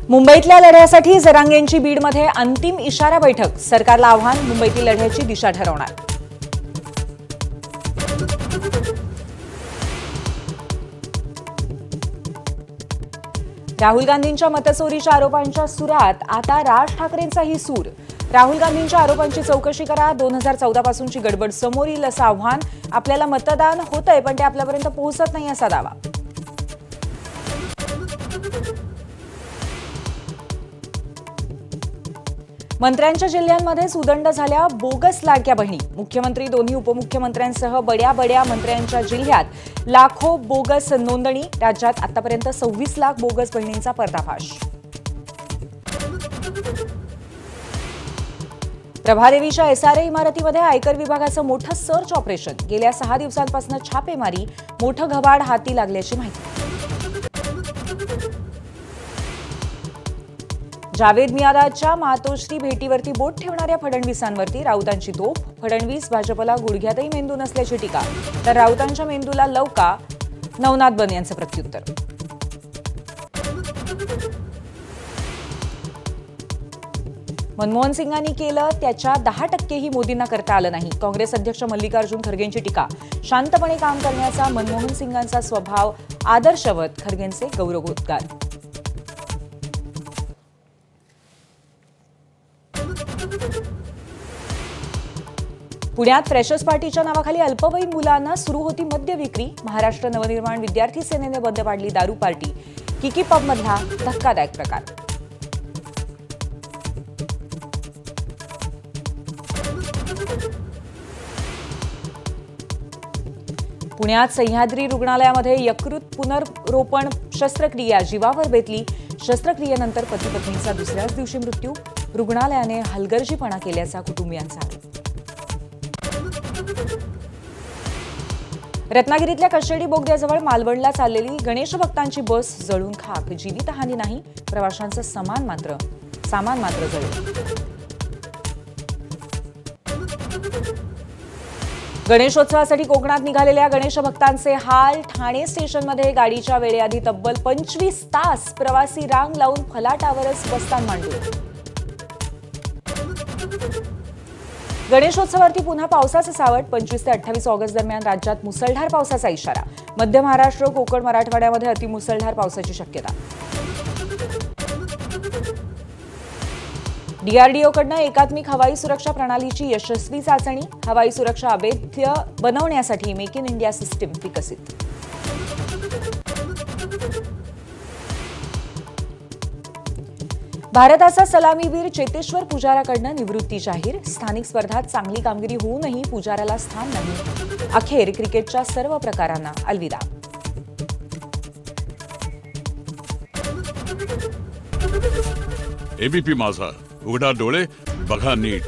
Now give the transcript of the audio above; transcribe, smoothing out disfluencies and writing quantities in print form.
मुंबईतल्या लढ्यासाठी जरांगेंची बीडमध्ये अंतिम इशारा बैठक. सरकारला आव्हान, मुंबईतील लढ्याची दिशा ठरवणार. राहुल गांधींच्या मतचोरीच्या आरोपांच्या सुरात आता राज ठाकरेंचाही सूर. राहुल गांधींच्या आरोपांची चौकशी करा. 2014 पासूनची गडबड समोर येईल असं आव्हान. आपल्याला मतदान होतंय पण ते आपल्यापर्यंत पोहोचत नाही असा दावा. मंत्र्यांच्या जिल्ह्यांमध्येच उदंड झाल्या बोगस लाडक्या बहिणी. मुख्यमंत्री, दोन्ही उपमुख्यमंत्र्यांसह बड्या मंत्र्यांच्या जिल्ह्यात लाखो बोगस नोंदणी. राज्यात आतापर्यंत 26 लाख बोगस बहिणींचा पर्दाफाश. प्रभादेवीच्या SRA इमारतीमध्ये आयकर विभागाचं मोठं सर्च ऑपरेशन. गेल्या 6 दिवसांपासून छापेमारी. मोठं घबाड हाती लागल्याची माहिती. जावेद मियादादच्या मातोश्री भेटीवरती बोट ठेवणाऱ्या फडणवीसांवरती राऊतांची तोफ. फडणवीस, भाजपला गुडघ्यातही मेंदू नसल्याची टीका. तर राऊतांच्या मेंदूला लवका. नवनाथ बन यांचं प्रत्युत्तर. मनमोहन सिंगांनी केलं त्याच्या 10%ही मोदींना करता आलं नाही. काँग्रेस अध्यक्ष मल्लिकार्जुन खरगेंची टीका. शांतपणे काम करण्याचा मनमोहन सिंगांचा स्वभाव आदर्शवत खरगेंचे गौरवोद्गार. पुण्यात फ्रेशर्स पार्टीच्या नावाखाली अल्पवयीन मुलांना सुरू होती मद्य विक्री. महाराष्ट्र नवनिर्माण विद्यार्थी सेनेने बंद पाडली दारू पार्टी. किकी पबमधला धक्कादायक प्रकार. पुण्यात सह्याद्री रुग्णालयामध्ये यकृत पुनर्रोपण शस्त्रक्रिया जीवावर बेतली. शस्त्रक्रियेनंतर पती पत्नीचा दुसऱ्याच दिवशी मृत्यू. रुग्णालयाने हलगर्जीपणा केल्याचा कुटुंबियांचा आरोप. रत्नागिरीतल्या कशेडी बोगद्याजवळ मालवणला चाललेली गणेश भक्तांची बस जळून खाक. जीवितहानी नाही, प्रवाशांचं सामान मात्र जळलं. गणेशोत्सवासाठी कोकणात निघालेल्या गणेश भक्तांचे हाल. ठाणे स्टेशनमध्ये गाडीच्या वेळेआधी तब्बल 25 तास प्रवासी रांग लावून फलाटावरच बसतान मांडले. गणेशोत्सवावरती पुन्हा पावसाचं सावट. 25 ते 28 ऑगस्ट दरम्यान राज्यात मुसळधार पावसाचा इशारा. मध्य महाराष्ट्र, कोकण, मराठवाड्यामध्ये अतिमुसळधार पावसाची शक्यता. DRDOकडनं एकात्मिक हवाई सुरक्षा प्रणालीची यशस्वी चाचणी. हवाई सुरक्षा अभेद्य बनवण्यासाठी मेक इन इंडिया सिस्टीम विकसित. भारताचा सलामीवीर चेतेश्वर पुजाराकडनं निवृत्ती जाहीर. स्थानिक स्पर्धात चांगली कामगिरी होऊनही पुजाराला स्थान नाही. अखेर क्रिकेटच्या सर्व प्रकारांना अलविदा. ABP माझा, उघडा डोळे बघा नीट.